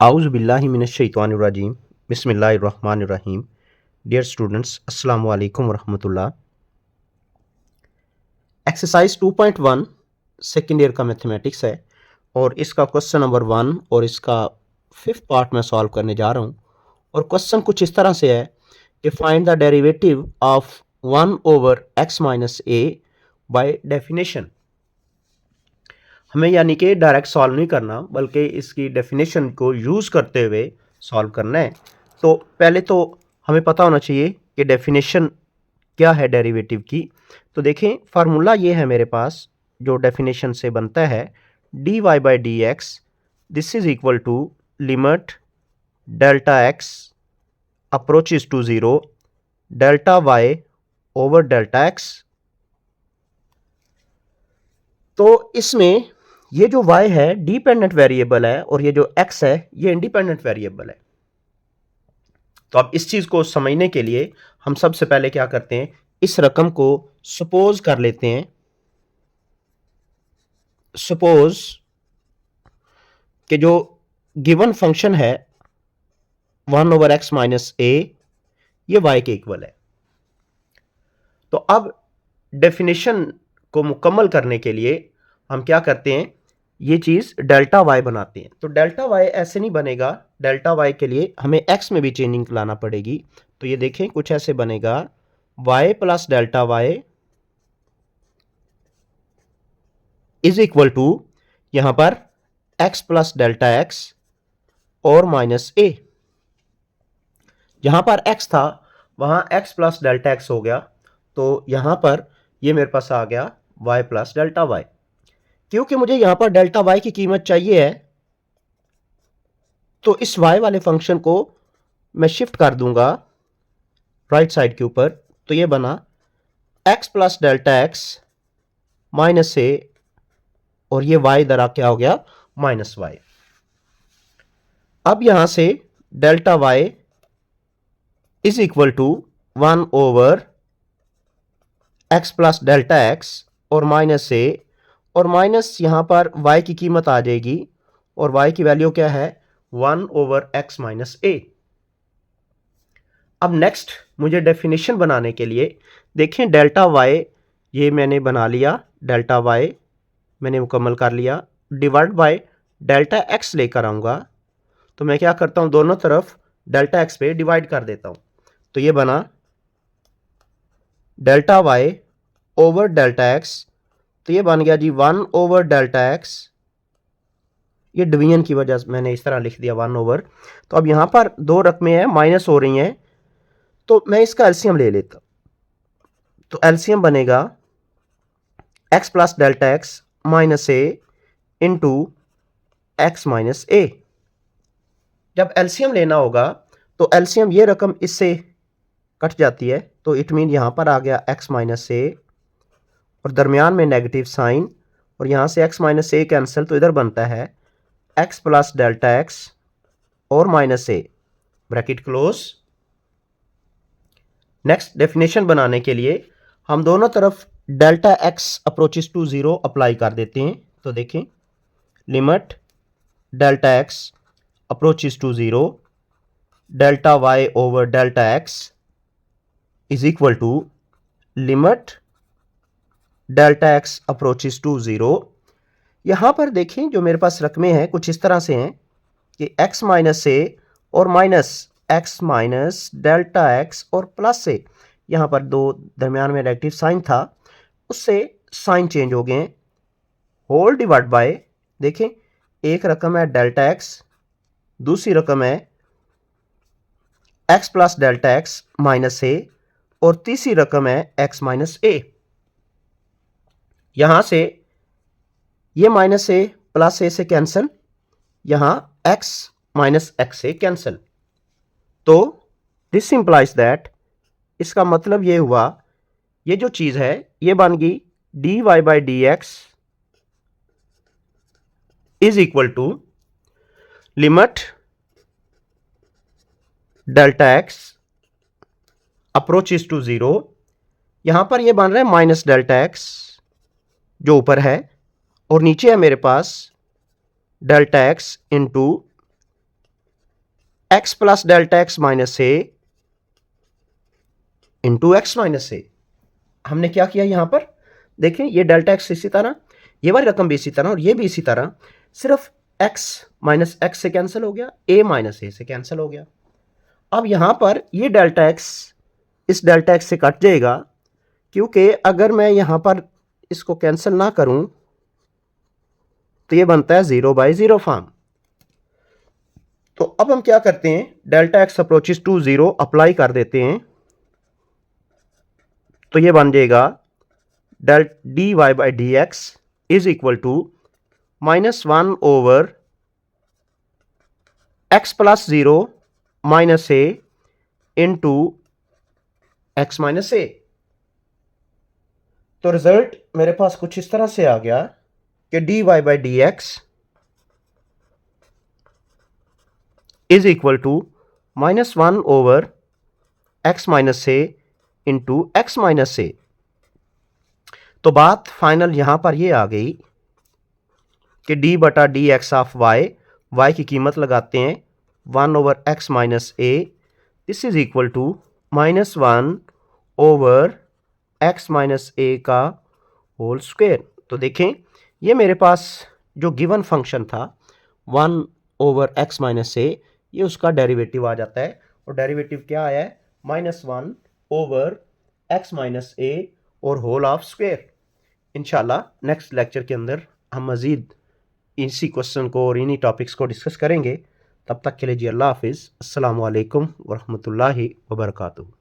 आउज़ बिल्लाहि मिनश्शैतानिर्रजीम बिस्मिल्लाहिर्रहमानिर्रहीम। Dear students, अस्सलामु अलैकुम वरहमतुल्लाह। एक्सरसाइज 2.1 सेकेंड ईयर का मैथमेटिक्स है और इसका क्वेश्चन नंबर 1 और इसका फिफ्थ पार्ट मैं सॉल्व करने जा रहा हूँ। और क्वेश्चन कुछ इस तरह से है कि find the derivative of 1 over x minus A by definition. हमें यानी कि डायरेक्ट सॉल्व नहीं करना बल्कि इसकी डेफिनेशन को यूज़ करते हुए सॉल्व करना है। तो पहले तो हमें पता होना चाहिए कि डेफिनेशन क्या है डेरिवेटिव की। तो देखें, फार्मूला ये है मेरे पास जो डेफिनेशन से बनता है, d y by d x this is equal to limit delta x approaches to zero delta y over delta x. तो इसमें ये जो y है डिपेंडेंट वेरिएबल है और ये जो x है ये इंडिपेंडेंट वेरिएबल है। तो अब इस चीज को समझने के लिए हम सबसे पहले क्या करते हैं, इस रकम को सपोज कर लेते हैं। सपोज कि जो गिवन फंक्शन है 1 ओवर एक्स माइनस ए ये y के इक्वल है। तो अब डेफिनेशन को मुकम्मल करने के लिए हम क्या करते हैं, ये चीज डेल्टा वाई बनाते हैं। तो डेल्टा वाई ऐसे नहीं बनेगा, डेल्टा वाई के लिए हमें एक्स में भी चेंजिंग लाना पड़ेगी। तो ये देखें कुछ ऐसे बनेगा, y plus delta y is equal to यहां पर एक्स प्लस डेल्टा एक्स और माइनस ए। जहां पर एक्स था वहां एक्स प्लस डेल्टा एक्स हो गया, तो यहां पर ये मेरे पास आ गया वाई प्लस डेल्टा वाई। क्योंकि मुझे यहां पर डेल्टा वाई की कीमत चाहिए है तो इस y वाले फंक्शन को मैं शिफ्ट कर दूंगा राइट साइड के ऊपर। तो ये बना x plus delta x minus a और ये y इधर क्या हो गया माइनस वाई। अब यहां से delta y is equal to 1 over x plus delta x और माइनस ए, और माइनस यहां पर y की कीमत आ जाएगी और y की वैल्यू क्या है 1 ओवर x माइनस ए। अब नेक्स्ट मुझे डेफिनेशन बनाने के लिए देखें डेल्टा y ये मैंने बना लिया, डेल्टा y मैंने मुकम्मल कर लिया। डिवाइड बाय डेल्टा x लेकर आऊंगा तो मैं क्या करता हूं, दोनों तरफ डेल्टा x पे डिवाइड कर देता हूं। तो ये बना delta y over delta x। तो ये बन गया जी 1 ओवर डेल्टा x। ये डिवीजन की वजह से मैंने इस तरह लिख दिया 1 ओवर। तो अब यहां पर दो रकमें हैं माइनस हो रही हैं तो मैं इसका एलसीएम ले लेता। तो एलसीएम बनेगा x plus delta x minus a into x minus a. जब एलसीएम लेना होगा तो एलसीएम ये रकम इससे कट जाती है, तो इट मीन यहां पर आ गया x माइनस ए और दरमियान में नेगेटिव साइन और यहां से x माइनस ए कैंसिल, तो इधर बनता है x प्लस डेल्टा एक्स और minus a bracket close. Next definition बनाने के लिए हम दोनों तरफ delta x approaches to zero apply कर देते हैं। तो देखें limit delta x approaches to zero delta y over delta x is equal to limit delta x approaches to zero. यहां पर देखें जो मेरे पास रकमें हैं कुछ इस तरह से हैं कि x माइनस ए और minus x minus delta x और प्लस से यहां पर दो दरमियान में नेगेटिव साइन था उससे साइन चेंज हो गए, होल डिवाइड बाय देखें एक रकम है डेल्टा एक्स, दूसरी रकम है x plus delta x minus a और तीसरी रकम है x माइनस ए। यहां से ये माइनस ए प्लस ए से कैंसिल, यहां x माइनस एक्स से कैंसिल। तो दिस इंप्लाइज दैट, इसका मतलब ये हुआ ये जो चीज है ये बन गई d y by d x is equal to limit delta x approaches to zero. यहां पर ये बन रहा है माइनस डेल्टा एक्स जो ऊपर है और नीचे है मेरे पास delta x into x plus delta x minus a into x minus a. हमने क्या किया यहां पर, देखें ये डेल्टा एक्स इसी तरह, ये वाली रकम भी इसी तरह और ये भी इसी तरह, सिर्फ एक्स माइनस एक्स से कैंसिल हो गया, ए माइनस ए से कैंसिल हो गया। अब यहां पर ये डेल्टा एक्स इस डेल्टा एक्स से कट जाएगा, क्योंकि अगर मैं यहां पर इसको कैंसिल ना करूं तो ये बनता है 0/0 फॉर्म। तो अब हम क्या करते हैं, delta x approaches to 0 apply कर देते हैं, तो ये बन जाएगा del d y by d x is equal to -1 x plus 0 minus a into x minus a. तो रिजल्ट मेरे पास कुछ इस तरह से आ गया कि d y by d x is equal to -1 x minus a into x minus a. तो बात फाइनल यहां पर ये आ गई कि डी बटा d x of y, y की कीमत लगाते हैं 1/x minus a, this is equal to -1/x minus a का होल स्क्वायर। तो देखें ये मेरे पास जो गिवन फंक्शन था 1/x माइनस ए, ये उसका डेरिवेटिव आ जाता है, और डेरिवेटिव क्या आया है, -1/x माइनस ए और होल ऑफ स्क्वायर। इंशाल्लाह नेक्स्ट लेक्चर के अंदर हम मज़ीद इसी क्वेश्चन को और इन्हीं टॉपिक्स को डिस्कस करेंगे। तब तक के लिए जी अल्लाह हाफिज़, अस्सलामु अलैकुम वरहमतुल्लाहि वबरकातुहू।